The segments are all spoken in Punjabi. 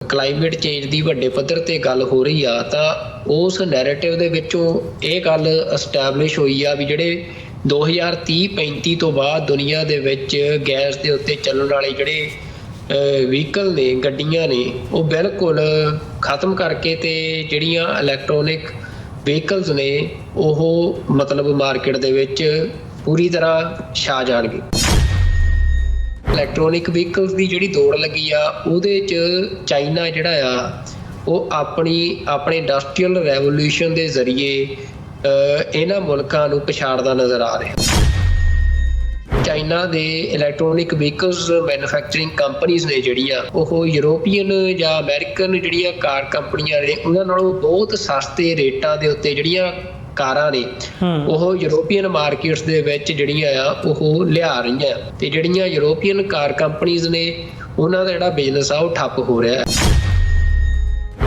ਕਲਾਈਮੇਟ ਚੇਂਜ ਦੀ ਵੱਡੇ ਪੱਧਰ ਤੇ ਗੱਲ ਹੋ ਰਹੀ ਆ ਤਾਂ ਉਸ ਨੈਰੇਟਿਵ ਦੇ ਵਿੱਚੋਂ ਇਹ ਗੱਲ ਐਸਟੈਬਲਿਸ਼ ਹੋਈ ਆ ਵੀ ਜਿਹੜੇ 2030-35 ਤੋਂ ਬਾਅਦ ਦੁਨੀਆ ਦੇ ਵਿੱਚ ਗੈਸ ਦੇ ਉੱਤੇ ਚੱਲਣ ਵਾਲੇ ਜਿਹੜੇ ਵਹੀਕਲ ਨੇ, ਗੱਡੀਆਂ ਨੇ, ਉਹ ਬਿਲਕੁਲ ਖਤਮ ਕਰਕੇ ਤੇ ਜਿਹੜੀਆਂ ਇਲੈਕਟ੍ਰੋਨਿਕ ਵਹੀਕਲਸ ਨੇ ਉਹ ਮਤਲਬ ਮਾਰਕੀਟ ਦੇ ਵਿੱਚ ਪੂਰੀ ਤਰ੍ਹਾਂ ਛਾ ਜਾਣਗੇ। ਇਲੈਕਟ੍ਰੋਨਿਕ ਵਹੀਕਲਸ ਦੀ ਜਿਹੜੀ ਦੌੜ ਲੱਗੀ ਆ ਉਹਦੇ 'ਚ ਚਾਈਨਾ ਜਿਹੜਾ ਆ ਉਹ ਆਪਣੇ ਇੰਡਸਟਰੀਅਲ ਰੈਵੋਲਿਊਸ਼ਨ ਦੇ ਜ਼ਰੀਏ ਇਹਨਾਂ ਮੁਲਕਾਂ ਨੂੰ ਪਛਾੜਦਾ ਨਜ਼ਰ ਆ ਰਿਹਾ। ਚਾਈਨਾ ਦੇ ਇਲੈਕਟ੍ਰੋਨਿਕ ਵਹੀਕਲਸ ਮੈਨੂਫੈਕਚਰਿੰਗ ਕੰਪਨੀਆਂ ਨੇ ਜਿਹੜੀਆਂ ਉਹ ਯੂਰੋਪੀਅਨ ਜਾਂ ਅਮਰੀਕਨ ਜਿਹੜੀਆਂ ਕਾਰ ਕੰਪਨੀਆਂ ਨੇ ਉਹਨਾਂ ਨਾਲੋਂ ਬਹੁਤ ਸਸਤੇ ਰੇਟਾਂ ਦੇ ਉੱਤੇ ਜਿਹੜੀਆਂ ਕਾਰਾਂ ਨੇ ਉਹ ਯੂਰੋਪੀਅਨ ਮਾਰਕੀਟਸ ਦੇ ਵਿੱਚ ਜਿਹੜੀਆਂ ਆ ਉਹ ਲਿਆ ਰਹੀਆਂ ਤੇ ਜਿਹੜੀਆਂ ਯੂਰੋਪੀਅਨ ਕਾਰ ਕੰਪਨੀਆਂ ਨੇ ਉਹਨਾਂ ਦਾ ਜਿਹੜਾ ਬਿਜ਼ਨਸ ਆ ਉਹ ਠੱਪ ਹੋ ਰਿਹਾ ਹੈ।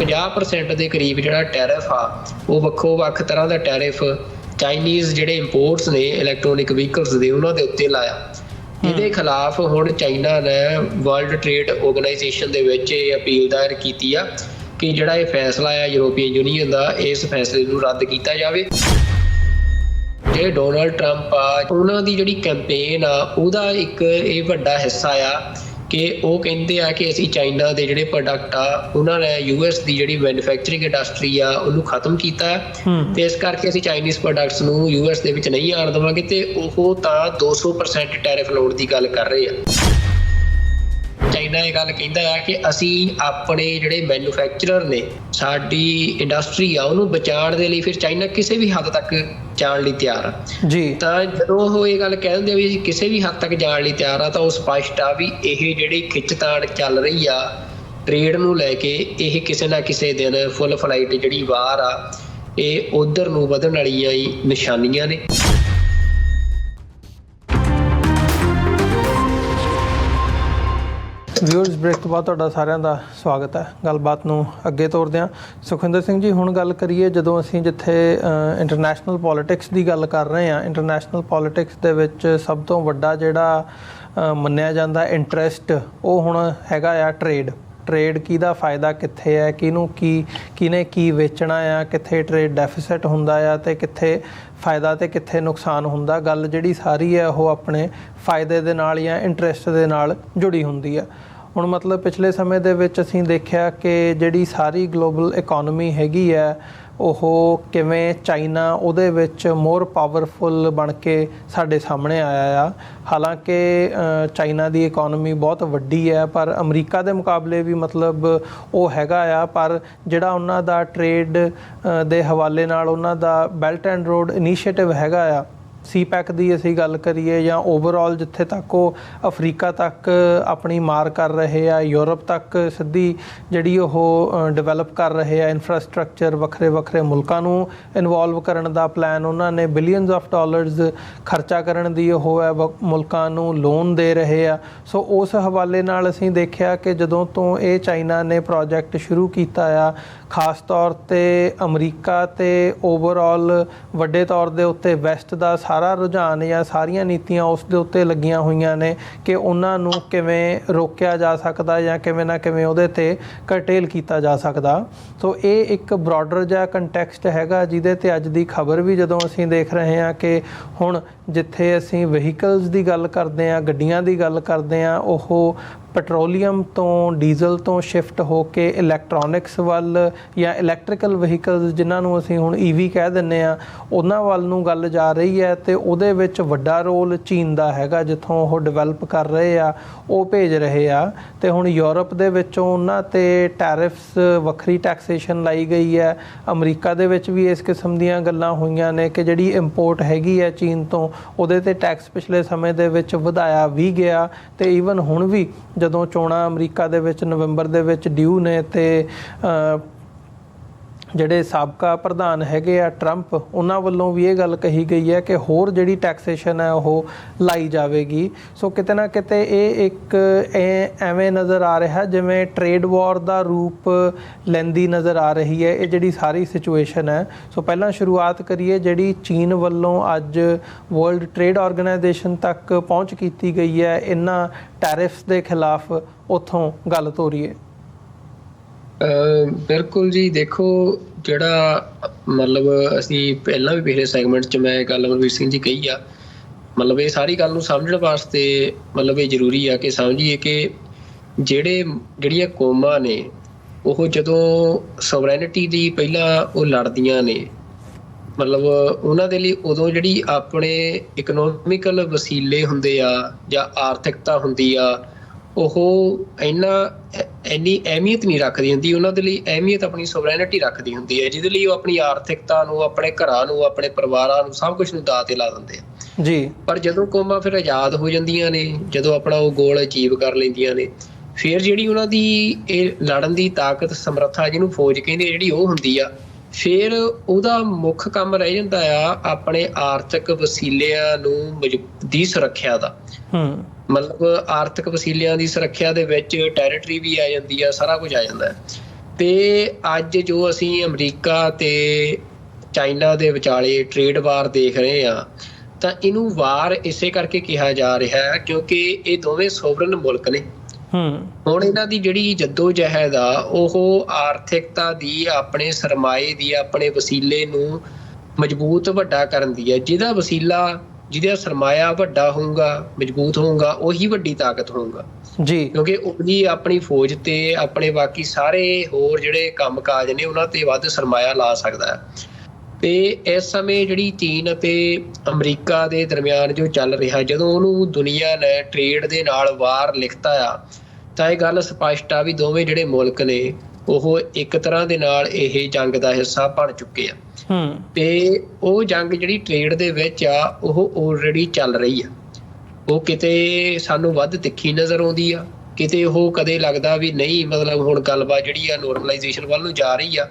50% ਦੇ ਕਰੀਬ ਜਿਹੜਾ ਟੈਰਿਫ ਆ ਉਹ ਵੱਖੋ ਵੱਖ ਤਰ੍ਹਾਂ ਦਾ ਟੈਰਿਫ ਚਾਈਨੀਜ਼ ਜਿਹੜੇ ਇੰਪੋਰਟਸ ਨੇ ਇਲੈਕਟ੍ਰੋਨਿਕ ਵਹੀਕਲਸ ਦੇ ਉਹਨਾਂ ਦੇ ਉੱਤੇ ਲਾਇਆ। ਇਹਦੇ ਖਿਲਾਫ ਹੁਣ ਚਾਈਨਾ ਨੇ ਵਰਲਡ ਟ੍ਰੇਡ ਆਰਗੇਨਾਈਜੇਸ਼ਨ ਦੇ ਵਿੱਚ ਇਹ ਅਪੀਲ ਦਾਇਰ ਕੀਤੀ ਆ ਕਿ ਜਿਹੜਾ ਇਹ ਫੈਸਲਾ ਆ ਯੂਰੋਪੀਅਨ ਯੂਨੀਅਨ ਦਾ, ਇਸ ਫੈਸਲੇ ਨੂੰ ਰੱਦ ਕੀਤਾ ਜਾਵੇ। ਜਿਹੜੇ ਡੋਨਾਲਡ ਟਰੰਪ ਆ ਉਹਨਾਂ ਦੀ ਜਿਹੜੀ ਕੈਂਪੇਨ ਆ ਉਹਦਾ ਇੱਕ ਇਹ ਵੱਡਾ ਹਿੱਸਾ ਆ ਕਿ ਉਹ ਕਹਿੰਦੇ ਆ ਕਿ ਅਸੀਂ ਚਾਈਨਾ ਦੇ ਜਿਹੜੇ ਪ੍ਰੋਡਕਟ ਆ ਉਹਨਾਂ ਨੇ US ਦੀ ਜਿਹੜੀ ਮੈਨੂਫੈਕਚਰਿੰਗ ਇੰਡਸਟਰੀ ਆ ਉਹਨੂੰ ਖਤਮ ਕੀਤਾ ਤੇ ਇਸ ਕਰਕੇ ਅਸੀਂ ਚਾਈਨੀਜ਼ ਪ੍ਰੋਡਕਟਸ ਨੂੰ US ਦੇ ਵਿੱਚ ਨਹੀਂ ਆਉਣ ਦੇਵਾਂਗੇ ਤੇ ਉਹ ਤਾਂ 200% ਟੈਰਿਫ ਲਾਉਣ ਦੀ ਗੱਲ ਕਰ ਰਹੇ ਆ। ਚਾਈਨਾ ਇਹ ਗੱਲ ਕਹਿੰਦਾ ਆ ਕਿ ਅਸੀਂ ਆਪਣੇ ਜਿਹੜੇ ਮੈਨੂਫੈਕਚਰਰ ਨੇ, ਸਾਡੀ ਇੰਡਸਟਰੀ ਆ ਉਹਨੂੰ ਬਚਾਉਣ ਦੇ ਲਈ ਫਿਰ ਚਾਈਨਾ ਕਿਸੇ ਵੀ ਹੱਦ ਤੱਕ ਜਾਣ ਲਈ ਤਿਆਰ ਆ ਜੀ। ਤਾਂ ਜਦੋਂ ਉਹ ਇਹ ਗੱਲ ਕਹਿ ਦਿੰਦੇ ਆ ਵੀ ਅਸੀਂ ਕਿਸੇ ਵੀ ਹੱਦ ਤੱਕ ਜਾਣ ਲਈ ਤਿਆਰ ਆ ਤਾਂ ਉਹ ਸਪਸ਼ਟ ਆ ਵੀ ਇਹ ਜਿਹੜੀ ਖਿੱਚਤਾਣ ਚੱਲ ਰਹੀ ਆ ਟ੍ਰੇਡ ਨੂੰ ਲੈ ਕੇ ਇਹ ਕਿਸੇ ਨਾ ਕਿਸੇ ਦਿਨ ਫੁੱਲ ਫਲਾਈਟ ਜਿਹੜੀ ਬਾਹਰ ਆ ਇਹ ਉਧਰ ਨੂੰ ਵਧਣ ਵਾਲੀਆਂ ਹੀ ਨਿਸ਼ਾਨੀਆਂ ਨੇ। ਵਿਊਅਰਸ, ਬ੍ਰੇਕ ਤੋਂ ਬਾਅਦ ਤੁਹਾਡਾ ਸਾਰਿਆਂ ਦਾ ਸਵਾਗਤ ਹੈ। ਗੱਲਬਾਤ ਨੂੰ ਅੱਗੇ ਤੋਰਦੇ ਹਾਂ। ਸੁਖਵਿੰਦਰ ਸਿੰਘ ਜੀ, ਹੁਣ ਗੱਲ ਕਰੀਏ ਜਦੋਂ ਅਸੀਂ ਜਿੱਥੇ ਇੰਟਰਨੈਸ਼ਨਲ ਪੋਲੀਟਿਕਸ ਦੀ ਗੱਲ ਕਰ ਰਹੇ ਹਾਂ, ਇੰਟਰਨੈਸ਼ਨਲ ਪੋਲੀਟਿਕਸ ਦੇ ਵਿੱਚ ਸਭ ਤੋਂ ਵੱਡਾ ਜਿਹੜਾ ਮੰਨਿਆ ਜਾਂਦਾ ਇੰਟਰਸਟ ਉਹ ਹੁਣ ਹੈਗਾ ਆ ਟ੍ਰੇਡ ਕਿਹਦਾ ਫਾਇਦਾ ਕਿੱਥੇ ਹੈ, ਕਿਹਨੇ ਕੀ ਵੇਚਣਾ ਆ, ਕਿੱਥੇ ਟ੍ਰੇਡ ਡੈਫਿਸਿਟ ਹੁੰਦਾ ਆ ਤੇ ਕਿੱਥੇ ਫਾਇਦਾ ਤੇ ਕਿੱਥੇ ਨੁਕਸਾਨ ਹੁੰਦਾ। ਗੱਲ ਜਿਹੜੀ ਸਾਰੀ ਹੈ ਉਹ ਆਪਣੇ ਫਾਇਦੇ ਦੇ ਨਾਲ ਜਾਂ ਇੰਟਰਸਟ ਦੇ ਨਾਲ ਜੁੜੀ ਹੁੰਦੀ ਹੈ। ਹੁਣ ਮਤਲਬ ਪਿਛਲੇ ਸਮੇਂ ਦੇ ਵਿੱਚ ਅਸੀਂ ਦੇਖਿਆ ਕਿ ਜਿਹੜੀ ਸਾਰੀ ਗਲੋਬਲ ਇਕੋਨਮੀ ਹੈਗੀ ਹੈ ਉਹ ਕਿਵੇਂ ਚਾਈਨਾ ਉਹਦੇ ਵਿੱਚ ਮੋਰ ਪਾਵਰਫੁਲ ਬਣ ਕੇ ਸਾਡੇ ਸਾਹਮਣੇ ਆਇਆ ਆ। ਹਾਲਾਂਕਿ ਚਾਈਨਾ ਦੀ ਇਕੋਨਮੀ ਬਹੁਤ ਵੱਡੀ ਹੈ ਪਰ ਅਮਰੀਕਾ ਦੇ ਮੁਕਾਬਲੇ ਵੀ ਮਤਲਬ ਉਹ ਹੈਗਾ ਆ, ਪਰ ਜਿਹੜਾ ਉਹਨਾਂ ਦਾ ਟ੍ਰੇਡ ਦੇ ਹਵਾਲੇ ਨਾਲ ਉਹਨਾਂ ਦਾ ਬੈਲਟ ਐਂਡ ਰੋਡ ਇਨੀਸ਼ੀਏਟਿਵ ਹੈਗਾ ਆ, CPEC ਦੀ ਅਸੀਂ ਗੱਲ ਕਰੀਏ ਜਾਂ ਓਵਰਆਲ ਜਿੱਥੇ ਤੱਕ ਉਹ ਅਫਰੀਕਾ ਤੱਕ ਆਪਣੀ ਮਾਰ ਕਰ ਰਹੇ ਆ, ਯੂਰਪ ਤੱਕ ਸਿੱਧੀ ਜਿਹੜੀ ਉਹ ਡਿਵੈਲਪ ਕਰ ਰਹੇ ਆ ਇਨਫਰਾਸਟਰਕਚਰ, ਵੱਖਰੇ ਮੁਲਕਾਂ ਨੂੰ ਇਨਵੋਲਵ ਕਰਨ ਦਾ ਪਲਾਨ ਉਹਨਾਂ ਨੇ, ਬਿਲੀਅਨਸ ਆਫ ਡਾਲਰਸ ਖਰਚਾ ਕਰਨ ਦੀ ਉਹ ਹੈ, ਮੁਲਕਾਂ ਨੂੰ ਲੋਨ ਦੇ ਰਹੇ ਆ। ਸੋ ਉਸ ਹਵਾਲੇ ਨਾਲ ਅਸੀਂ ਦੇਖਿਆ ਕਿ ਜਦੋਂ ਤੋਂ ਇਹ ਚਾਈਨਾ ਨੇ ਪ੍ਰੋਜੈਕਟ ਸ਼ੁਰੂ ਕੀਤਾ ਆ, ਖਾਸ ਤੌਰ 'ਤੇ ਅਮਰੀਕਾ ਅਤੇ ਓਵਰਆਲ ਵੱਡੇ ਤੌਰ ਦੇ ਉੱਤੇ ਵੈਸਟ ਦਾ ਸਾਰਾ ਰੁਝਾਨ ਜਾਂ ਸਾਰੀਆਂ ਨੀਤੀਆਂ ਉਸ ਦੇ ਉੱਤੇ ਲੱਗੀਆਂ ਹੋਈਆਂ ਨੇ ਕਿ ਉਹਨਾਂ ਨੂੰ ਕਿਵੇਂ ਰੋਕਿਆ ਜਾ ਸਕਦਾ ਜਾਂ ਕਿਵੇਂ ਨਾ ਕਿਵੇਂ ਉਹਦੇ 'ਤੇ ਕਰਟੇਲ ਕੀਤਾ ਜਾ ਸਕਦਾ। ਸੋ ਇਹ ਇੱਕ ਬਰੋਡਰ ਜਿਹਾ ਕੰਟੈਕਸਟ ਹੈਗਾ ਜਿਹਦੇ 'ਤੇ ਅੱਜ ਦੀ ਖਬਰ ਵੀ ਜਦੋਂ ਅਸੀਂ ਦੇਖ ਰਹੇ ਹਾਂ ਕਿ ਹੁਣ ਜਿੱਥੇ ਅਸੀਂ ਵਹੀਕਲਸ ਦੀ ਗੱਲ ਕਰਦੇ ਹਾਂ, ਗੱਡੀਆਂ ਦੀ ਗੱਲ ਕਰਦੇ ਹਾਂ, ਉਹ ਪੈਟਰੋਲੀਅਮ ਤੋਂ ਡੀਜ਼ਲ ਤੋਂ ਸ਼ਿਫਟ ਹੋ ਕੇ ਇਲੈਕਟ੍ਰੋਨਿਕਸ ਵੱਲ ਜਾਂ ਇਲੈਕਟ੍ਰੀਕਲ ਵਹੀਕਲਸ ਜਿਨ੍ਹਾਂ ਨੂੰ ਅਸੀਂ ਹੁਣ EV ਕਹਿ ਦਿੰਦੇ ਹਾਂ ਉਹਨਾਂ ਵੱਲ ਨੂੰ ਗੱਲ ਜਾ ਰਹੀ ਹੈ ਤੇ ਉਹਦੇ ਵਿੱਚ ਵੱਡਾ ਰੋਲ ਚੀਨ ਦਾ ਹੈਗਾ ਜਿੱਥੋਂ ਉਹ ਡਿਵੈਲਪ ਕਰ ਰਹੇ ਆ, ਉਹ ਭੇਜ ਰਹੇ ਆ। ਤੇ ਹੁਣ ਯੂਰਪ ਦੇ ਵਿੱਚੋਂ ਉਹਨਾਂ 'ਤੇ ਟੈਰਿਫਸ, ਵੱਖਰੀ ਟੈਕਸੇਸ਼ਨ ਲਾਈ ਗਈ ਹੈ। ਅਮਰੀਕਾ ਦੇ ਵਿੱਚ ਵੀ ਇਸ ਕਿਸਮ ਦੀਆਂ ਗੱਲਾਂ ਹੋਈਆਂ ਨੇ ਕਿ ਜਿਹੜੀ ਇੰਪੋਰਟ ਹੈਗੀ ਹੈ ਚੀਨ ਤੋਂ ਉਹਦੇ 'ਤੇ ਟੈਕਸ ਪਿਛਲੇ ਸਮੇਂ ਦੇ ਵਿੱਚ ਵਧਾਇਆ ਵੀ ਗਿਆ ਤੇ ਈਵਨ ਹੁਣ ਵੀ ਜਦੋਂ ਚੋਣਾਂ ਅਮਰੀਕਾ ਦੇ ਵਿੱਚ ਨਵੰਬਰ ਦੇ ਵਿੱਚ ਡਿਊ ਨੇ ਤੇ ਜਿਹੜੇ ਸਾਬਕਾ ਪ੍ਰਧਾਨ ਹੈਗੇ ਆ ਟਰੰਪ, ਉਹਨਾਂ ਵੱਲੋਂ ਵੀ ਇਹ ਗੱਲ ਕਹੀ ਗਈ ਹੈ ਕਿ ਹੋਰ ਜਿਹੜੀ ਟੈਕਸੇਸ਼ਨ ਹੈ ਉਹ ਲਾਈ ਜਾਵੇਗੀ। ਸੋ ਕਿਤੇ ਨਾ ਕਿਤੇ ਇਹ ਇੱਕ ਐਵੇਂ ਨਜ਼ਰ ਆ ਰਿਹਾ ਜਿਵੇਂ ਟ੍ਰੇਡ ਵਾਰ ਦਾ ਰੂਪ ਲੈਂਦੀ ਨਜ਼ਰ ਆ ਰਹੀ ਹੈ ਇਹ ਜਿਹੜੀ ਸਾਰੀ ਸਿਚੁਏਸ਼ਨ ਹੈ। ਸੋ ਪਹਿਲਾਂ ਸ਼ੁਰੂਆਤ ਕਰੀਏ ਜਿਹੜੀ ਚੀਨ ਵੱਲੋਂ ਅੱਜ ਵਰਲਡ ਟ੍ਰੇਡ ਆਰਗੇਨਾਈਜੇਸ਼ਨ ਤੱਕ ਪਹੁੰਚ ਕੀਤੀ ਗਈ ਹੈ ਇਹਨਾਂ ਟੈਰਿਫਸ ਦੇ ਖਿਲਾਫ, ਉੱਥੋਂ ਗੱਲ ਤੋਰੀਏ। ਬਿਲਕੁਲ ਜੀ, ਦੇਖੋ ਜਿਹੜਾ ਮਤਲਬ ਅਸੀਂ ਪਹਿਲਾਂ ਵੀ ਪਿਛਲੇ ਸੈਗਮੈਂਟ 'ਚ ਮੈਂ ਗੱਲ ਮਨਵੀਰ ਸਿੰਘ ਜੀ ਕਹੀ ਆ, ਮਤਲਬ ਇਹ ਸਾਰੀ ਗੱਲ ਨੂੰ ਸਮਝਣ ਵਾਸਤੇ ਮਤਲਬ ਇਹ ਜ਼ਰੂਰੀ ਆ ਕਿ ਸਮਝੀਏ ਕਿ ਜਿਹੜੀਆਂ ਕੌਮਾਂ ਨੇ ਉਹ ਜਦੋਂ ਸੋਵਰੈਨਿਟੀ ਦੀ ਪਹਿਲਾਂ ਉਹ ਲੜਦੀਆਂ ਨੇ, ਮਤਲਬ ਉਹਨਾਂ ਦੇ ਲਈ ਉਦੋਂ ਜਿਹੜੀ ਆਪਣੇ ਇਕਨੋਮਿਕਲ ਵਸੀਲੇ ਹੁੰਦੇ ਆ ਜਾਂ ਆਰਥਿਕਤਾ ਹੁੰਦੀ ਆ, ਉਹ ਇੰਨੀ ਅਹਿਮੀਅਤ ਨਹੀਂ ਰੱਖਦੀ ਹੁੰਦੀ। ਉਹਨਾਂ ਦੇ ਲਈ ਅਹਿਮੀਅਤ ਆਪਣੀ ਸੋਵਰੈਨਿਟੀ ਰੱਖਦੀ ਹੁੰਦੀ ਹੈ, ਜਿਹਦੇ ਲਈ ਉਹ ਆਪਣੀ ਆਰਥਿਕਤਾ ਨੂੰ, ਆਪਣੇ ਘਰਾਂ ਨੂੰ, ਆਪਣੇ ਪਰਿਵਾਰਾਂ ਨੂੰ, ਸਭ ਕੁਝ ਨੂੰ ਦਾਅ ਤੇ ਲਾ ਦਿੰਦੇ ਆ ਜੀ। ਪਰ ਜਦੋਂ ਕੌਮਾਂ ਫਿਰ ਆਜ਼ਾਦ ਹੋ ਜਾਂਦੀਆਂ ਨੇ, ਜਦੋਂ ਆਪਣਾ ਉਹ ਗੋਲ ਅਚੀਵ ਕਰ ਲੈਂਦੀਆਂ ਨੇ, ਫਿਰ ਜਿਹੜੀ ਉਹਨਾਂ ਦੀ ਇਹ ਲੜਨ ਦੀ ਤਾਕਤ, ਸਮਰੱਥਾ, ਜਿਹਨੂੰ ਫੌਜ ਕਹਿੰਦੇ, ਜਿਹੜੀ ਉਹ ਹੁੰਦੀ ਆ, ਫਿਰ ਉਹਦਾ ਮੁੱਖ ਕੰਮ ਰਹਿ ਜਾਂਦਾ ਆ ਆਪਣੇ ਆਰਥਿਕ ਵਸੀਲਿਆਂ ਨੂੰ ਦੀ ਸੁਰੱਖਿਆ ਦਾ। ਮਤਲਬ ਆਰਥਿਕ ਵਸੀਲਿਆਂ ਦੀ ਸੁਰੱਖਿਆ ਦੇ ਵਿੱਚ ਟੈਰੀਟਰੀ ਵੀ ਆ ਜਾਂਦੀ ਆ, ਸਾਰਾ ਕੁਝ ਆ ਜਾਂਦਾ ਹੈ। ਤੇ ਅੱਜ ਜੋ ਅਸੀਂ ਅਮਰੀਕਾ ਤੇ ਚਾਈਨਾ ਦੇ ਵਿਚਾਲੇ ਟ੍ਰੇਡ ਵਾਰ ਦੇਖ ਰਹੇ ਹਾਂ, ਤਾਂ ਇਹਨੂੰ ਵਾਰ ਇਸੇ ਕਰਕੇ ਕਿਹਾ ਜਾ ਰਿਹਾ ਹੈ ਕਿਉਂਕਿ ਇਹ ਦੋਵੇਂ ਸੋਵਰਨ ਮੁਲਕ ਨੇ। ਹੁਣ ਇਹਨਾਂ ਦੀ ਜਿਹੜੀ ਜੱਦੋ-ਜਹਿਦ ਆ, ਉਹ ਆਰਥਿਕਤਾ ਦੀ, ਆਪਣੇ ਸਰਮਾਏ ਦੀ, ਆਪਣੇ ਵਸੀਲੇ ਨੂੰ ਮਜ਼ਬੂਤ ਵੱਡਾ ਕਰਨ ਦੀ ਹੈ। ਜਿਹਦਾ ਸਰਮਾਇਆ ਵੱਡਾ ਹੋਊਗਾ, ਮਜ਼ਬੂਤ ਹੋਊਗਾ, ਉਹੀ ਵੱਡੀ ਤਾਕਤ ਹੋਊਗਾ ਜੀ, ਕਿਉਂਕਿ ਉਹੀ ਆਪਣੀ ਫੌਜ ਤੇ ਆਪਣੇ ਬਾਕੀ ਸਾਰੇ ਹੋਰ ਜਿਹੜੇ ਕੰਮ ਕਾਜ ਨੇ ਉਹਨਾਂ ਤੇ ਵੱਧ ਸਰਮਾਇਆ ਲਾ ਸਕਦਾ ਹੈ। ਤੇ ਇਸ ਸਮੇਂ ਜਿਹੜੀ ਚੀਨ ਅਤੇ ਅਮਰੀਕਾ ਦੇ ਦਰਮਿਆਨ ਜੋ ਚੱਲ ਰਿਹਾ, ਜਦੋਂ ਉਹਨੂੰ ਦੁਨੀਆ ਨੇ ਟ੍ਰੇਡ ਦੇ ਨਾਲ ਵਾਰ ਲਿਖਤਾ ਆ, ਤਾਂ ਇਹ ਗੱਲ ਸਪਸ਼ਟ ਆ ਵੀ ਦੋਵੇਂ ਜਿਹੜੇ ਮੁਲਕ ਨੇ ਉਹ ਇੱਕ ਤਰ੍ਹਾਂ ਦੇ ਨਾਲ ਇਹ ਜੰਗ ਦਾ ਹਿੱਸਾ ਬਣ ਚੁੱਕੇ ਆ। ਤੇ ਉਹ ਜੰਗ ਜਿਹੜੀ ਟ੍ਰੇਡ ਦੇ ਵਿੱਚ ਆ, ਉਹ ਆਲਰੇਡੀ ਚੱਲ ਰਹੀ ਆ। ਉਹ ਕਿਤੇ ਸਾਨੂੰ ਵੱਧ ਤਿੱਖੀ ਨਜ਼ਰ ਆਉਂਦੀ ਆ, ਕਿਤੇ ਉਹ ਕਦੇ ਲੱਗਦਾ ਵੀ ਨਹੀਂ, ਮਤਲਬ ਹੁਣ ਗੱਲਬਾਤ ਜਿਹੜੀ ਆ ਨੋਰਮਲਾਈਜੇਸ਼ਨ ਵੱਲ ਨੂੰ ਜਾ ਰਹੀ ਆ,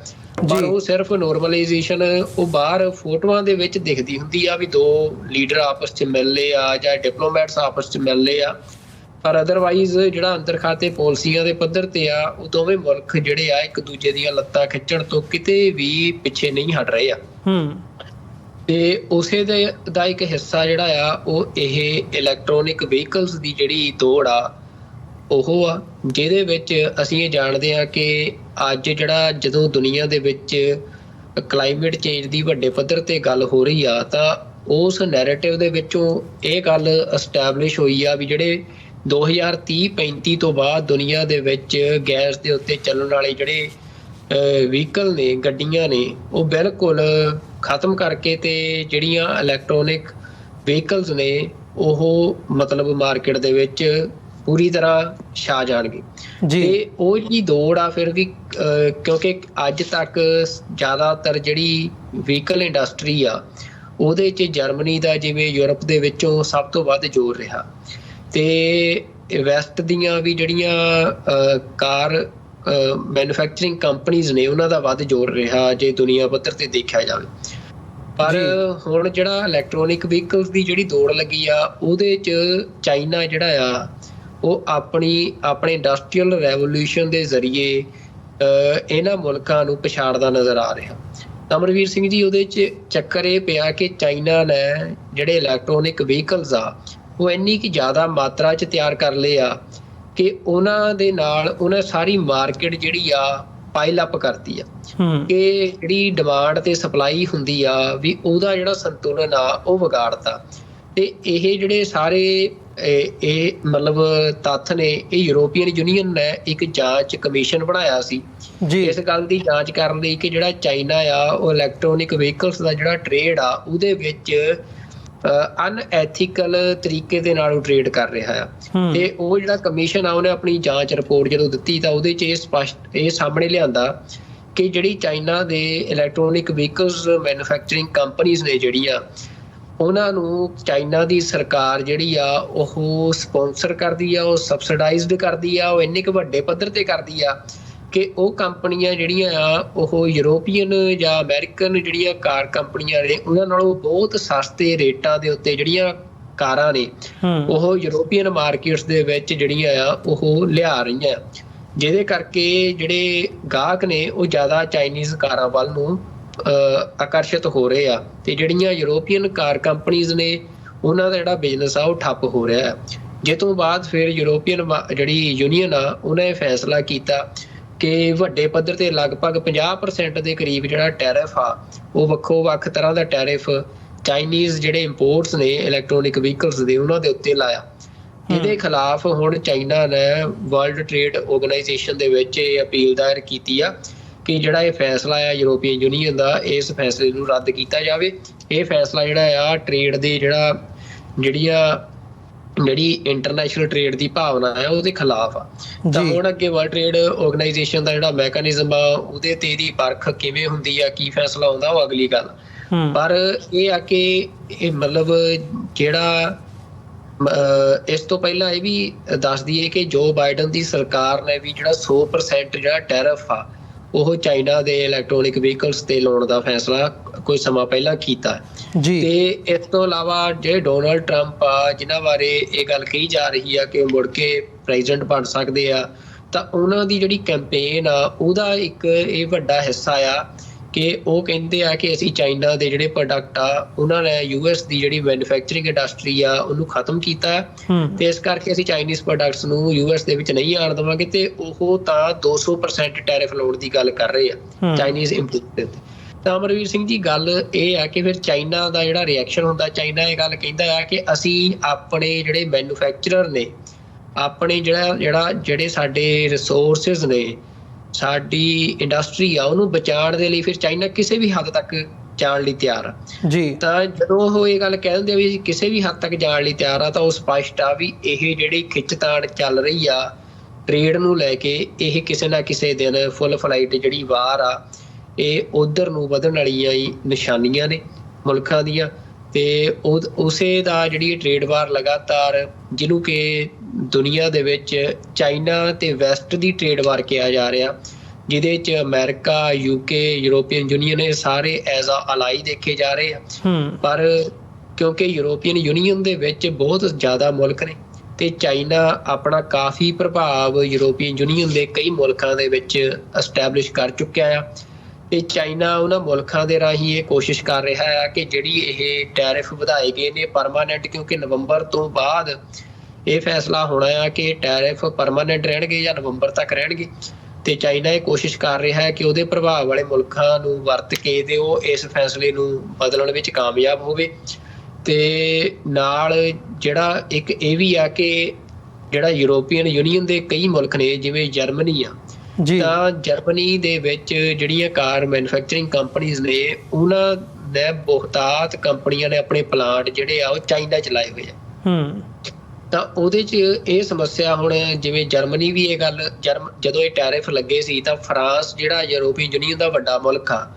ਪਰ ਉਹ ਸਿਰਫ ਨੋਰਮਲਾਈਜੇਸ਼ਨ ਉਹ ਬਾਹਰ ਫੋਟੋਆਂ ਦੇ ਵਿੱਚ ਦਿਖਦੀ ਹੁੰਦੀ ਆ ਵੀ ਦੋ ਲੀਡਰ ਆਪਸ 'ਚ ਮਿਲ ਲਏ ਆ ਜਾਂ ਡਿਪਲੋਮੈਟਸ ਆਪਸ 'ਚ ਮਿਲ ਲਏ ਆ, ਪਰ ਅਦਰਵਾਈਜ਼ ਜਿਹੜਾ ਅੰਦਰ ਖਾਤੇ ਪਾਲਿਸੀਆਂ ਦੇ ਪੱਧਰ ਤੇ ਆ, ਉਹ ਦੋਵੇਂ ਮੁਲਕ ਜਿਹੜੇ ਆ ਇੱਕ ਦੂਜੇ ਦੀਆਂ ਲੱਤਾਂ ਖਿੱਚਣ ਤੋਂ ਕਿਤੇ ਵੀ ਪਿੱਛੇ ਨਹੀਂ ਹਟ ਰਹੇ ਆ। ਤੇ ਉਸੇ ਦਾ ਇੱਕ ਹਿੱਸਾ ਜਿਹੜਾ ਆ ਉਹ ਇਹ ਇਲੈਕਟ੍ਰੋਨਿਕ ਵਹੀਕਲਸ ਦੀ ਜਿਹੜੀ ਦੌੜ ਆ ਉਹ ਆ, ਜਿਹਦੇ ਵਿੱਚ ਅਸੀਂ ਇਹ ਜਾਣਦੇ ਹਾਂ ਕਿ ਅੱਜ ਜਦੋਂ ਦੁਨੀਆ ਦੇ ਵਿੱਚ ਕਲਾਈਮੇਟ ਚੇਂਜ ਦੀ ਵੱਡੇ ਪੱਧਰ ਤੇ ਗੱਲ ਹੋ ਰਹੀ ਆ, ਤਾਂ ਉਸ ਨੈਰੇਟਿਵ ਦੇ ਵਿੱਚੋਂ ਇਹ ਗੱਲ ਐਸਟੈਬਲਿਸ਼ ਹੋਈ ਆ ਵੀ ਜਿਹੜੇ 2030-35 ਤੋਂ ਬਾਅਦ ਦੁਨੀਆ ਦੇ ਵਿੱਚ ਗੈਸ ਦੇ ਉੱਤੇ ਚੱਲਣ ਵਾਲੇ ਜਿਹੜੇ ਵਹੀਕਲ ਨੇ, ਗੱਡੀਆਂ ਨੇ, ਉਹ ਬਿਲਕੁਲ ਖਤਮ ਕਰਕੇ ਤੇ ਜਿਹੜੀਆਂ ਇਲੈਕਟ੍ਰੋਨਿਕ ਵਹੀਕਲਸ ਨੇ ਉਹ ਮਤਲਬ ਮਾਰਕੀਟ ਦੇ ਵਿੱਚ ਪੂਰੀ ਤਰ੍ਹਾਂ ਛਾ ਜਾਣਗੇ। ਤੇ ਉਹ ਜਿਹੜੀ ਦੌੜ ਆ ਫਿਰ ਵੀ, ਕਿਉਂਕਿ ਅੱਜ ਤੱਕ ਜ਼ਿਆਦਾਤਰ ਜਿਹੜੀ ਵਹੀਕਲ ਇੰਡਸਟਰੀ ਆ ਉਹਦੇ 'ਚ ਜਰਮਨੀ ਦਾ, ਜਿਵੇਂ ਯੂਰਪ ਦੇ ਵਿੱਚੋਂ ਸਭ ਤੋਂ ਵੱਧ ਜ਼ੋਰ ਰਿਹਾ, ਤੇ ਵੈਸਟ ਦੀਆਂ ਵੀ ਜਿਹੜੀਆਂ ਕਾਰ ਮੈਨੂਫੈਕਚਰਿੰਗ ਕੰਪਨੀਜ਼ ਨੇ ਉਹਨਾਂ ਦਾ ਵੱਧ ਜ਼ੋਰ ਰਿਹਾ ਜੇ ਦੁਨੀਆ ਪੱਧਰ ਤੇ ਦੇਖਿਆ ਜਾਵੇ। ਪਰ ਹੁਣ ਜਿਹੜਾ ਇਲੈਕਟ੍ਰੋਨਿਕ ਵਹੀਕਲਸ ਦੀ ਜਿਹੜੀ ਦੌੜ ਲੱਗੀ ਆ, ਉਹਦੇ 'ਚ ਚਾਈਨਾ ਜਿਹੜਾ ਆ ਉਹ ਆਪਣੇ ਇੰਡਸਟਰੀਅਲ ਰੈਵੋਲਿਊਸ਼ਨ ਦੇ ਜ਼ਰੀਏ ਇਹਨਾਂ ਮੁਲਕਾਂ ਨੂੰ ਪਛਾੜਦਾ ਨਜ਼ਰ ਆ ਰਿਹਾ। ਅਮਰਵੀਰ ਸਿੰਘ ਜੀ, ਉਹਦੇ 'ਚ ਚੱਕਰ ਇਹ ਪਿਆ ਕਿ ਚਾਈਨਾ ਨੇ ਜਿਹੜੇ ਇਲੈਕਟ੍ਰੋਨਿਕ ਵਹੀਕਲਸ ਆ ਉਹ ਇੰਨੀ ਕੁ ਜ਼ਿਆਦਾ ਮਾਤਰਾ 'ਚ ਤਿਆਰ ਕਰ ਲਏ ਆ ਕਿ ਉਹਨਾਂ ਦੇ ਨਾਲ ਉਹਨੇ ਸਾਰੀ ਮਾਰਕੀਟ ਜਿਹੜੀ ਆ ਪਾਈਲ ਅਪ ਕਰਤੀ ਆ, ਕਿ ਜਿਹੜੀ ਡਿਮਾਂਡ ਤੇ ਸਪਲਾਈ ਹੁੰਦੀ ਆ ਵੀ ਉਹਦਾ ਜਿਹੜਾ ਸੰਤੁਲਨ ਆ ਉਹ ਵਿਗਾੜਤਾ। ਤੇ ਇਹ ਜਿਹੜੇ ਸਾਰੇ ਇਹ ਮਤਲਬ ਤੱਥ ਨੇ, ਇਹ ਯੂਰੋਪੀਅਨ ਯੂਨੀਅਨ ਨੇ ਇੱਕ ਜਾਂਚ ਕਮਿਸ਼ਨ ਬਣਾਇਆ ਸੀ ਇਸ ਗੱਲ ਦੀ ਜਾਂਚ ਕਰਨ ਲਈ ਕਿ ਜਿਹੜਾ ਚਾਈਨਾ ਆ ਉਹ ਇਲੈਕਟ੍ਰੋਨਿਕ ਵਹੀਕਲਸ ਦਾ ਜਿਹੜਾ ਟ੍ਰੇਡ ਆ ਉਹਦੇ ਵਿੱਚ ਅਨਐਥੀਕਲ ਤਰੀਕੇ ਦੇ ਨਾਲ ਉਹ ਟ੍ਰੇਡ ਕਰ ਰਿਹਾ ਆ। ਤੇ ਉਹ ਜਿਹੜਾ ਕਮਿਸ਼ਨ ਆ ਉਹਨੇ ਆਪਣੀ ਜਾਂਚ ਰਿਪੋਰਟ ਜਦੋਂ ਦਿੱਤੀ ਤਾਂ ਉਹਦੇ 'ਚ ਇਹ ਸਾਹਮਣੇ ਲਿਆਂਦਾ ਕਿ ਜਿਹੜੀ ਚਾਈਨਾ ਦੇ ਇਲੈਕਟ੍ਰੋਨਿਕ ਵਹੀਕਲਸ ਮੈਨੂਫੈਕਚਰਿੰਗ ਕੰਪਨੀਜ਼ ਨੇ ਜਿਹੜੀਆਂ, ਉਹਨਾਂ ਨੂੰ ਚਾਈਨਾ ਦੀ ਸਰਕਾਰ ਜਿਹੜੀ ਆ ਉਹ ਸਪੋਂਸਰ ਕਰਦੀ ਆ, ਉਹ ਸਬਸਿਡਾਈਜ਼ਡ ਕਰਦੀ ਆ, ਉਹ ਇੰਨੇ ਕੁ ਵੱਡੇ ਪੱਧਰ ਤੇ ਕਰਦੀ ਆ ਕਿ ਉਹ ਕੰਪਨੀਆਂ ਜਿਹੜੀਆਂ ਆ ਉਹ ਯੂਰੋਪੀਅਨ ਜਾਂ ਅਮਰੀਕਨ ਜਿਹੜੀਆਂ ਕਾਰ ਕੰਪਨੀਆਂ ਨੇ ਉਹਨਾਂ ਨਾਲੋਂ ਬਹੁਤ ਸਸਤੇ ਰੇਟਾਂ ਦੇ ਉੱਤੇ ਜਿਹੜੀਆਂ ਕਾਰਾਂ ਨੇ ਉਹ ਯੂਰੋਪੀਅਨ ਮਾਰਕੀਟਸ ਦੇ ਵਿੱਚ ਜਿਹੜੀਆਂ ਆ ਉਹ ਲਿਆ ਰਹੀਆਂ, ਜਿਹਦੇ ਕਰਕੇ ਜਿਹੜੇ ਗਾਹਕ ਨੇ ਉਹ ਜ਼ਿਆਦਾ ਚਾਈਨੀਜ਼ ਕਾਰਾਂ ਵੱਲ ਨੂੰ ਆਕਰਸ਼ਿਤ ਹੋ ਰਹੇ ਆ। ਤੇ ਜਿਹੜੀਆਂ ਯੂਰੋਪੀਅਨ ਕਾਰ ਕੰਪਨੀਜ਼ ਨੇ ਉਹਨਾਂ ਦਾ ਜਿਹੜਾ ਬਿਜ਼ਨਸ ਆ ਉਹ ਠੱਪ ਹੋ ਰਿਹਾ। ਜਿਸ ਤੋਂ ਬਾਅਦ ਫਿਰ ਯੂਰੋਪੀਅਨ ਜਿਹੜੀ ਯੂਨੀਅਨ ਆ ਉਹਨੇ ਫੈਸਲਾ ਕੀਤਾ ਕਿ ਵੱਡੇ ਪੱਧਰ ਤੇ ਲਗਭਗ 50% ਦੇ ਕਰੀਬ ਜਿਹੜਾ ਟੈਰਿਫ ਆ ਉਹ ਵੱਖੋ ਵੱਖ ਤਰ੍ਹਾਂ ਦਾ ਟੈਰਿਫ ਚਾਈਨੀਜ਼ ਜਿਹੜੇ ਇੰਪੋਰਟਸ ਨੇ ਇਲੈਕਟ੍ਰੋਨਿਕ ਵਹੀਕਲਸ ਦੇ ਉਹਨਾਂ ਦੇ ਉੱਤੇ ਲਾਇਆ। ਇਹਦੇ ਖਿਲਾਫ ਹੁਣ ਚਾਈਨਾ ਨੇ ਵਰਲਡ ਟ੍ਰੇਡ ਆਰਗੇਨਾਈਜੇਸ਼ਨ ਦੇ ਵਿੱਚ ਇਹ ਅਪੀਲ ਦਾਇਰ ਕੀਤੀ ਆ ਕਿ ਜਿਹੜਾ ਇਹ ਫੈਸਲਾ ਆ ਯੂਰੋਪੀਅਨ ਯੂਨੀਅਨ ਦਾ, ਇਸ ਫੈਸਲੇ ਨੂੰ ਰੱਦ ਕੀਤਾ ਜਾਵੇ। ਇਹ ਫੈਸਲਾ ਜਿਹੜਾ ਆ ਟ੍ਰੇਡ ਦੇ ਜਿਹੜੀ ਇੰਟਰਨੈਸ਼ਨਲ ਟ੍ਰੇਡ ਦੀ ਭਾਵਨਾ ਹੈ ਉਹਦੇ ਖਿਲਾਫ ਆ। ਤਾਂ ਹੁਣ ਅੱਗੇ ਵਰਲਡ ਟ੍ਰੇਡ ਆਰਗੇਨਾਈਜੇਸ਼ਨ ਦਾ ਜਿਹੜਾ ਮੈਕੈਨਿਜ਼ਮ ਆ ਉਹਦੇ ਤੇ ਇਹਦੀ ਪਰਖ ਕਿਵੇਂ ਹੁੰਦੀ ਆ, ਕੀ ਫੈਸਲਾ ਆਉਂਦਾ, ਉਹ ਅਗਲੀ ਗੱਲ। ਪਰ ਇਹ ਆ ਕਿ ਇਹ ਮਤਲਬ ਜਿਹੜਾ ਇਸ ਤੋਂ ਪਹਿਲਾਂ ਇਹ ਵੀ ਦੱਸ ਦਈਏ ਕਿ ਜੋ ਬਾਈਡਨ ਦੀ ਸਰਕਾਰ ਨੇ ਵੀ ਜਿਹੜਾ 100% ਜਿਹੜਾ ਟੈਰਿਫ ਆ ਉਹ ਚਾਈਨਾ ਦੇ ਇਲੈਕਟ੍ਰੋਨਿਕ ਵਹੀਕਲਸ ਤੇ ਲਾਉਣ ਦਾ ਫੈਸਲਾ ਕੋਈ ਸਮਾਂ ਪਹਿਲਾਂ ਕੀਤਾ ਤੇ ਇਸ ਤੋਂ ਇਲਾਵਾ ਜਿਹੜੇ ਡੋਨਾਲਡ ਟਰੰਪ ਆ ਜਿਨ੍ਹਾਂ ਬਾਰੇ ਇਹ ਗੱਲ ਕਹੀ ਜਾ ਰਹੀ ਆ ਕਿ ਉਹ ਮੁੜ ਕੇ ਪ੍ਰੈਜ਼ੀਡੈਂਟ ਬਣ ਸਕਦੇ ਆ, ਤਾਂ ਉਹਨਾਂ ਦੀ ਜਿਹੜੀ ਕੈਂਪੇਨ ਆ ਉਹਦਾ ਇੱਕ ਇਹ ਵੱਡਾ ਹਿੱਸਾ ਆ ਕਿ ਉਹ ਕਹਿੰਦੇ ਆ ਕਿ ਅਸੀਂ ਚਾਈਨਾ ਦੇ ਜਿਹੜੇ ਪ੍ਰੋਡਕਟ ਆ ਉਹਨਾਂ ਨੇ US ਦੀ ਜਿਹੜੀ ਮੈਨੂਫੈਕਚਰਿੰਗ ਇੰਡਸਟਰੀ ਆ ਉਹਨੂੰ ਖਤਮ ਕੀਤਾ ਤੇ ਇਸ ਕਰਕੇ ਅਸੀਂ ਚਾਈਨੀਜ਼ ਪ੍ਰੋਡਕਟਸ ਨੂੰ US ਦੇ ਵਿੱਚ ਨਹੀਂ ਆਉਣ ਦੇਵਾਂਗੇ। ਤੇ ਉਹ ਤਾਂ 200% ਟੈਰਿਫ ਲਾਉਣ ਦੀ ਗੱਲ ਕਰ ਰਹੇ ਆ ਚਾਈਨੀਜ਼ ਇੰਪੋਰਟ ਤੇ। ਤਾਂ ਅਮਰਵੀਰ ਸਿੰਘ ਜੀ ਗੱਲ ਇਹ ਆ ਕਿ ਫਿਰ ਚਾਈਨਾ ਦਾ ਜਿਹੜਾ ਰਿਐਕਸ਼ਨ ਹੁੰਦਾ, ਚਾਈਨਾ ਇਹ ਗੱਲ ਕਹਿੰਦਾ ਆ ਕਿ ਅਸੀਂ ਆਪਣੇ ਜਿਹੜੇ ਮੈਨੂਫੈਕਚਰਰ ਨੇ, ਆਪਣੇ ਜਿਹੜੇ ਸਾਡੇ ਰਿਸੋਰਸਿਸ ਨੇ, ਸਾਡੀ ਇੰਡਸਟਰੀ ਆ ਉਹਨੂੰ ਬਚਾਉਣ ਦੇ ਲਈ ਫਿਰ ਚਾਈਨਾ ਕਿਸੇ ਵੀ ਹੱਦ ਤੱਕ ਜਾਣ ਲਈ ਤਿਆਰ ਆ ਜੀ। ਤਾਂ ਜਦੋਂ ਉਹ ਇਹ ਗੱਲ ਕਹਿ ਦਿੰਦੇ ਆ ਵੀ ਕਿਸੇ ਵੀ ਹੱਦ ਤੱਕ ਜਾਣ ਲਈ ਤਿਆਰ ਆ, ਤਾਂ ਉਹ ਸਪਸ਼ਟ ਆ ਵੀ ਇਹ ਜਿਹੜੀ ਖਿੱਚਤਾਣ ਚੱਲ ਰਹੀ ਆ ਟ੍ਰੇਡ ਨੂੰ ਲੈ ਕੇ, ਇਹ ਕਿਸੇ ਨਾ ਕਿਸੇ ਦਿਨ ਫੁੱਲ ਫਲਾਈਟ ਜਿਹੜੀ ਵਾਰ ਆ ਇਹ ਉਧਰ ਨੂੰ ਵਧਣ ਵਾਲੀਆਂ ਹੀ ਨਿਸ਼ਾਨੀਆਂ ਨੇ ਮੁਲਕਾਂ ਦੀਆਂ। ਤੇ ਉਸੇ ਦਾ ਜਿਹੜੀ ਟ੍ਰੇਡ ਵਾਰ ਲਗਾਤਾਰ ਜਿਹਨੂੰ ਕਿ ਦੁਨੀਆ ਦੇ ਵਿੱਚ ਚਾਈਨਾ ਤੇ ਵੈਸਟ ਦੀ ਟ੍ਰੇਡ ਵਾਰ ਕਿਹਾ ਜਾ ਰਿਹਾ, ਜਿਹਦੇ ਚ ਅਮਰੀਕਾ, UK, ਯੂਰੋਪੀਅਨ ਯੂਨੀਅਨ ਇਹ ਸਾਰੇ ਐਜ਼ ਅ ਅਲਾਈ ਦੇਖੇ ਜਾ ਰਹੇ ਆ। ਪਰ ਕਿਉਂਕਿ ਯੂਰੋਪੀਅਨ ਯੂਨੀਅਨ ਦੇ ਵਿੱਚ ਬਹੁਤ ਜ਼ਿਆਦਾ ਮੁਲਕ ਨੇ ਤੇ ਚਾਈਨਾ ਆਪਣਾ ਕਾਫੀ ਪ੍ਰਭਾਵ ਯੂਰੋਪੀਅਨ ਯੂਨੀਅਨ ਦੇ ਕਈ ਮੁਲਕਾਂ ਦੇ ਵਿੱਚ ਐਸਟੈਬਲਿਸ਼ ਕਰ ਚੁੱਕਿਆ ਆ। ਤੇ ਚਾਈਨਾ ਉਹਨਾਂ ਮੁਲਕਾਂ ਦੇ ਰਾਹੀਂ ਇਹ ਕੋਸ਼ਿਸ਼ ਕਰ ਰਿਹਾ ਆ ਕਿ ਜਿਹੜੀ ਇਹ ਟੈਰਿਫ ਵਧਾਏ ਗਏ ਨੇ ਪਰਮਾਨੈਂਟ, ਕਿਉਂਕਿ ਨਵੰਬਰ ਤੋਂ ਬਾਅਦ ਇਹ ਫੈਸਲਾ ਹੋਣਾ ਆ ਕਿ ਟੈਰਿਫ ਪਰਮਾਨੈਂਟ ਰਹਿਣਗੇ ਜਾਂ ਨਵੰਬਰ ਤੱਕ ਰਹਿਣਗੇ। ਤੇ ਚਾਈਨਾ ਇਹ ਕੋਸ਼ਿਸ਼ ਕਰ ਰਿਹਾ ਹੈ ਕਿ ਉਹਦੇ ਪ੍ਰਭਾਵ ਵਾਲੇ ਮੁਲਕਾਂ ਨੂੰ ਵਰਤ ਕੇ ਤੇ ਉਹ ਇਸ ਫੈਸਲੇ ਨੂੰ ਬਦਲਣ ਵਿੱਚ ਕਾਮਯਾਬ ਹੋਵੇ। ਤੇ ਨਾਲ ਜਿਹੜਾ ਇੱਕ ਇਹ ਵੀ ਆ ਕਿ ਜਿਹੜਾ ਯੂਰੋਪੀਅਨ ਯੂਨੀਅਨ ਦੇ ਕਈ ਮੁਲਕ ਨੇ ਜਿਵੇਂ ਜਰਮਨੀ ਆ, ਤਾਂ ਜਰਮਨੀ ਦੇ ਵਿੱਚ ਜਿਹੜੀਆਂ ਕਾਰ ਮੈਨੂਫੈਕਚਰਿੰਗ ਕੰਪਨੀਜ਼ ਨੇ ਉਹਨਾਂ ਨੇ ਬਹੁਤਾਤ ਕੰਪਨੀਆਂ ਨੇ ਆਪਣੇ ਪਲਾਂਟ ਜਿਹੜੇ ਆ ਉਹ ਚਾਈਨਾ ਚ ਲਾਏ ਹੋਏ ਆ। ਤਾਂ ਉਹਦੇ ਚ ਇਹ ਸਮੱਸਿਆ ਹੁਣ ਜਿਵੇਂ ਜਰਮਨੀ ਵੀ ਇਹ ਗੱਲ ਜਦੋਂ ਇਹ ਟੈਰਿਫ ਲੱਗੇ ਸੀ ਤਾਂ ਫਰਾਂਸ ਜਿਹੜਾ ਯੂਰੋਪੀਅਨ ਯੂਨੀਅਨ ਦਾ ਵੱਡਾ ਮੁਲਕ ਆ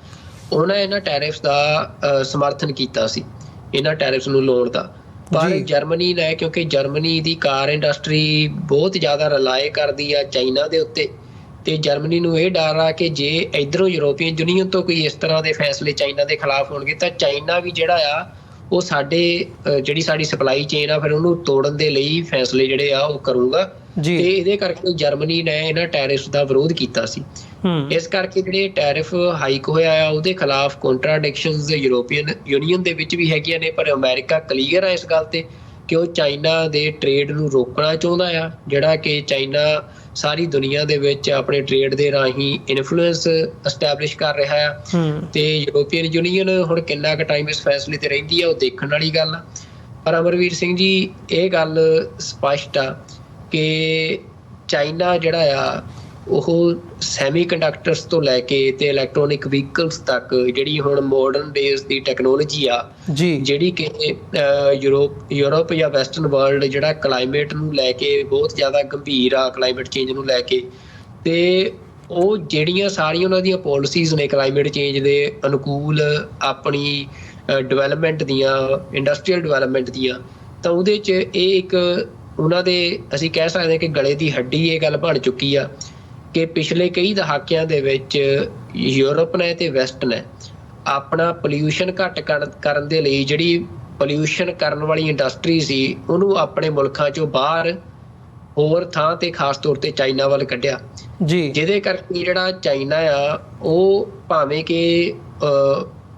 ਉਹਨਾਂ ਇਹਨਾਂ ਟੈਰਿਫਸ ਦਾ ਸਮਰਥਨ ਕੀਤਾ ਸੀ, ਇਹਨਾਂ ਟੈਰਿਫਸ ਨੂੰ ਲਾਉਣ ਦਾ। ਪਰ ਜਰਮਨੀ ਨੇ, ਕਿਉਂਕਿ ਜਰਮਨੀ ਦੀ ਕਾਰ ਇੰਡਸਟਰੀ ਬਹੁਤ ਜ਼ਿਆਦਾ ਰਿਲਾਈ ਕਰਦੀ ਆ ਚਾਈਨਾ ਦੇ ਉੱਤੇ, ਤੇ ਜਰਮਨੀ ਨੂੰ ਇਹ ਡਰ ਆ ਕਿ ਜੇ ਇੱਧਰੋਂ ਯੂਰੋਪੀਅਨ ਯੂਨੀਅਨ ਤੋਂ ਕੋਈ ਇਸ ਤਰ੍ਹਾਂ ਦੇ ਫੈਸਲੇ ਚਾਈਨਾ ਦੇ ਖਿਲਾਫ ਹੋਣਗੇ ਤਾਂ ਚਾਈਨਾ ਵੀ ਜਿਹੜਾ ਆ ਉਹ ਜਿਹੜੀ ਸਾਡੀ ਸਪਲਾਈ ਚੇਨ ਆ ਫਿਰ ਉਹਨੂੰ ਤੋੜਨ ਦੇ ਲਈ ਫੈਸਲੇ ਜਿਹੜੇ ਆ ਉਹ ਕਰੂਗਾ। ਤੇ ਇਹਦੇ ਕਰਕੇ ਜਰਮਨੀ ਨੇ ਇਹਨਾਂ ਟੈਰਿਫ ਦਾ ਵਿਰੋਧ ਕੀਤਾ ਸੀ। ਇਸ ਕਰਕੇ ਜਿਹੜੇ ਟੈਰਿਫ ਹਾਈਕ ਹੋਇਆ ਆ ਉਹਦੇ ਖਿਲਾਫ ਕੰਟਰਾਡਿਕਸ਼ਨਸ ਯੂਰੋਪੀਅਨ ਯੂਨੀਅਨ ਦੇ ਵਿੱਚ ਵੀ ਹੈਗੀਆਂ ਨੇ, ਪਰ ਅਮਰੀਕਾ ਕਲੀਅਰ ਆ ਇਸ ਗੱਲ ਤੇ ਕਿ ਉਹ ਚਾਈਨਾ ਦੇ ਟ੍ਰੇਡ ਨੂੰ ਰੋਕਣਾ ਚਾਹੁੰਦਾ ਆ, ਜਿਹੜਾ ਕਿ ਚਾਈਨਾ ਸਾਰੀ ਦੁਨੀਆ ਦੇ ਵਿੱਚ ਆਪਣੇ ਟ੍ਰੇਡ ਦੇ ਰਾਹੀਂ ਇਨਫਲੂਐਂਸ ਐਸਟੈਬਲਿਸ਼ ਕਰ ਰਿਹਾ ਆ। ਤੇ ਯੂਰੋਪੀਅਨ ਯੂਨੀਅਨ ਹੁਣ ਕਿੰਨਾ ਕੁ ਟਾਈਮ ਇਸ ਫੈਸਲੇ ਤੇ ਰਹਿੰਦੀ ਆ ਉਹ ਦੇਖਣ ਵਾਲੀ ਗੱਲ ਆ। ਪਰ ਅਮਰਵੀਰ ਸਿੰਘ ਜੀ ਇਹ ਗੱਲ ਸਪਸ਼ਟ ਆ ਕਿ ਚਾਈਨਾ ਜਿਹੜਾ ਆ ਉਹ ਸੈਮੀ ਕੰਡਕਟਰਸ ਤੋਂ ਲੈ ਕੇ ਤੇ ਇਲੈਕਟ੍ਰੋਨਿਕ ਵਹੀਕਲਸ ਤੱਕ ਜਿਹੜੀ ਹੁਣ ਮਾਡਰਨ ਡੇਜ਼ ਦੀ ਟੈਕਨੋਲੋਜੀ ਆ ਜਿਹੜੀ ਕਿ ਯੂਰਪ ਜਾਂ ਵੈਸਟਰਨ ਵਰਲਡ ਜਿਹੜਾ ਕਲਾਈਮੇਟ ਨੂੰ ਲੈ ਕੇ ਬਹੁਤ ਜ਼ਿਆਦਾ ਗੰਭੀਰ ਆ, ਕਲਾਈਮੇਟ ਚੇਂਜ ਨੂੰ ਲੈ ਕੇ, ਤੇ ਉਹ ਜਿਹੜੀਆਂ ਸਾਰੀਆਂ ਉਹਨਾਂ ਦੀਆਂ ਪੋਲਿਸੀਜ਼ ਨੇ ਕਲਾਈਮੇਟ ਚੇਂਜ ਦੇ ਅਨੁਕੂਲ ਆਪਣੀ ਡਿਵੈਲਪਮੈਂਟ ਦੀਆਂ, ਇੰਡਸਟਰੀਅਲ ਡਿਵੈਲਪਮੈਂਟ ਦੀਆਂ, ਤਾਂ ਉਹਦੇ 'ਚ ਇਹ ਇੱਕ ਉਹਨਾਂ ਦੇ ਅਸੀਂ ਕਹਿ ਸਕਦੇ ਹਾਂ ਕਿ ਗਲੇ ਦੀ ਹੱਡੀ ਇਹ ਗੱਲ ਬਣ ਚੁੱਕੀ ਆ ਕਿ ਪਿਛਲੇ ਕਈ ਦਹਾਕਿਆਂ ਦੇ ਵਿੱਚ ਯੂਰਪ ਨੇ ਤੇ ਵੈਸਟ ਨੇ ਆਪਣਾ ਪੋਲਿਊਸ਼ਨ ਘੱਟ ਕਰਨ ਦੇ ਲਈ ਜਿਹੜੀ ਪੋਲਿਊਸ਼ਨ ਕਰਨ ਵਾਲੀ ਇੰਡਸਟਰੀ ਸੀ ਉਹਨੂੰ ਆਪਣੇ ਮੁਲਕਾਂ ਚੋਂ ਬਾਹਰ ਹੋਰ ਥਾਂ ਤੇ ਖਾਸ ਤੌਰ ਤੇ ਚਾਈਨਾ ਵੱਲ ਕੱਢਿਆ ਜਿਹਦੇ ਕਰਕੇ ਜਿਹੜਾ ਚਾਈਨਾ ਆ ਉਹ ਭਾਵੇਂ ਕਿ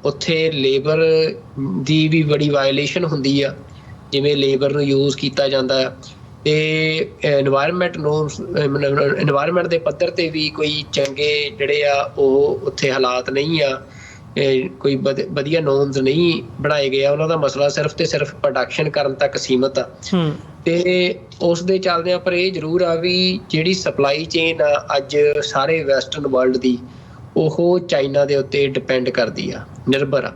ਉੱਥੇ ਲੇਬਰ ਦੀ ਵੀ ਬੜੀ ਵਾਇਲੇਸ਼ਨ ਹੁੰਦੀ ਆ, ਜਿਵੇਂ ਲੇਬਰ ਨੂੰ ਯੂਜ਼ ਕੀਤਾ ਜਾਂਦਾ ਆ, ਤੇ এনवायरमेंट ਨੋਰਮਸ এনवायरमेंट ਦੇ ਪੱਧਰ ਤੇ ਵੀ ਕੋਈ ਚੰਗੇ ਜਿਹੜੇ ਆ ਉਹ ਉੱਥੇ ਹਾਲਾਤ ਨਹੀਂ ਆ, ਕੋਈ ਵਧੀਆ ਨੋਰਮਸ ਨਹੀਂ ਬਣਾਏ ਗਏ ਆ। ਉਹਨਾਂ ਦਾ ਮਸਲਾ ਸਿਰਫ ਤੇ ਸਿਰਫ ਪ੍ਰੋਡਕਸ਼ਨ ਕਰਨ ਤੱਕ ਸੀਮਤ ਆ। ਤੇ ਉਸ ਦੇ ਚੱਲਦਿਆਂ ਪਰ ਇਹ ਜ਼ਰੂਰ ਆ ਵੀ ਜਿਹੜੀ ਸਪਲਾਈ ਚੇਨ ਆ ਅੱਜ ਸਾਰੇ ਵੈਸਟਰਨ ਵਰਲਡ ਦੀ, ਉਹ ਚਾਈਨਾ ਦੇ ਉੱਤੇ ਡਿਪੈਂਡ ਕਰਦੀ ਆ, ਨਿਰਭਰ ਆ।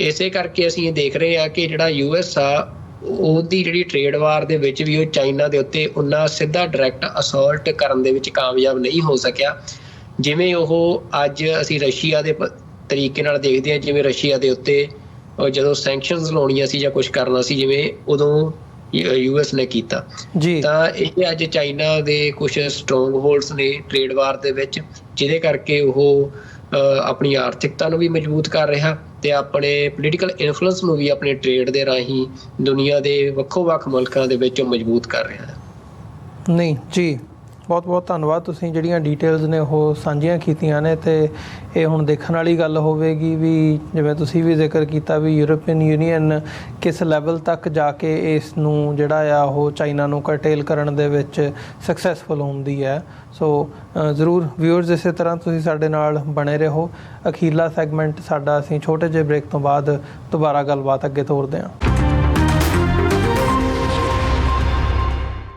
ਇਸੇ ਕਰਕੇ ਅਸੀਂ ਇਹ ਦੇਖ ਰਹੇ ਆ ਕਿ ਜਿਹੜਾ US ਆ ਉਹਦੀ ਜਿਹੜੀ ਟ੍ਰੇਡ ਵਾਰ ਦੇ ਵਿੱਚ ਵੀ ਉਹ ਚਾਈਨਾ ਦੇ ਉੱਤੇ ਉਨਾ ਸਿੱਧਾ ਡਾਇਰੈਕਟ ਅਸੌਲਟ ਕਰਨ ਦੇ ਵਿੱਚ ਕਾਮਯਾਬ ਨਹੀਂ ਹੋ ਸਕਿਆ, ਜਿਵੇਂ ਉਹ ਅੱਜ ਅਸੀਂ ਰਸ਼ੀਆ ਦੇ ਤਰੀਕੇ ਨਾਲ ਦੇਖਦੇ ਹਾਂ। ਜਿਵੇਂ ਰਸ਼ੀਆ ਦੇ ਉੱਤੇ ਜਦੋਂ ਸੈਂਕਸ਼ਨਸ ਲਾਉਣੀਆਂ ਸੀ ਜਾਂ ਕੁਝ ਕਰਨਾ ਸੀ, ਜਿਵੇਂ ਉਦੋਂ US ਨੇ ਕੀਤਾ ਜੀ, ਤਾਂ ਇਹ ਅੱਜ ਚਾਈਨਾ ਦੇ ਕੁਝ ਸਟਰੋਂਗ ਹੋਲਡਸ ਨੇ ਟ੍ਰੇਡ ਵਾਰ ਦੇ ਵਿੱਚ, ਜਿਹਦੇ ਕਰਕੇ ਉਹ ਆਪਣੀ ਆਰਥਿਕਤਾ ਨੂੰ ਵੀ ਮਜ਼ਬੂਤ ਕਰ ਰਿਹਾ ਤੇ ਆਪਣੇ ਪੋਲੀਟੀਕਲ ਇਨਫਲੂਐਂਸ ਨੂੰ ਵੀ ਆਪਣੇ ਟ੍ਰੇਡ ਦੇ ਰਾਹੀਂ ਦੁਨੀਆ ਦੇ ਵੱਖੋ-ਵੱਖ ਮੁਲਕਾਂ ਦੇ ਵਿੱਚ ਮਜ਼ਬੂਤ ਕਰ ਰਿਹਾ ਹੈ। ਨਹੀਂ ਜੀ, ਬਹੁਤ ਬਹੁਤ ਧੰਨਵਾਦ। ਤੁਸੀਂ ਜਿਹੜੀਆਂ ਡਿਟੇਲਸ ਨੇ ਉਹ ਸਾਂਝੀਆਂ ਕੀਤੀਆਂ ਨੇ, ਤੇ ਇਹ ਹੁਣ ਦੇਖਣ ਵਾਲੀ ਗੱਲ ਹੋਵੇਗੀ ਵੀ ਜਿਵੇਂ ਤੁਸੀਂ ਵੀ ਜ਼ਿਕਰ ਕੀਤਾ ਵੀ ਯੂਰਪੀਅਨ ਯੂਨੀਅਨ ਕਿਸ ਲੈਵਲ ਤੱਕ ਜਾ ਕੇ ਇਸ ਨੂੰ ਜਿਹੜਾ ਆ ਉਹ ਚਾਈਨਾ ਨੂੰ ਕਰਟੇਲ ਕਰਨ ਦੇ ਵਿੱਚ ਸਕਸੈਸਫੁਲ ਹੁੰਦੀ ਹੈ। ਸੋ ਜ਼ਰੂਰ ਵਿਊਅਰਸ ਇਸੇ ਤਰ੍ਹਾਂ ਤੁਸੀਂ ਸਾਡੇ ਨਾਲ ਬਣੇ ਰਹੋ। ਅਖੀਰਲਾ ਸੈਗਮੈਂਟ ਸਾਡਾ ਅਸੀਂ ਛੋਟੇ ਜਿਹੇ ਬ੍ਰੇਕ ਤੋਂ ਬਾਅਦ ਦੁਬਾਰਾ ਗੱਲਬਾਤ ਅੱਗੇ ਤੋਰਦੇ ਹਾਂ।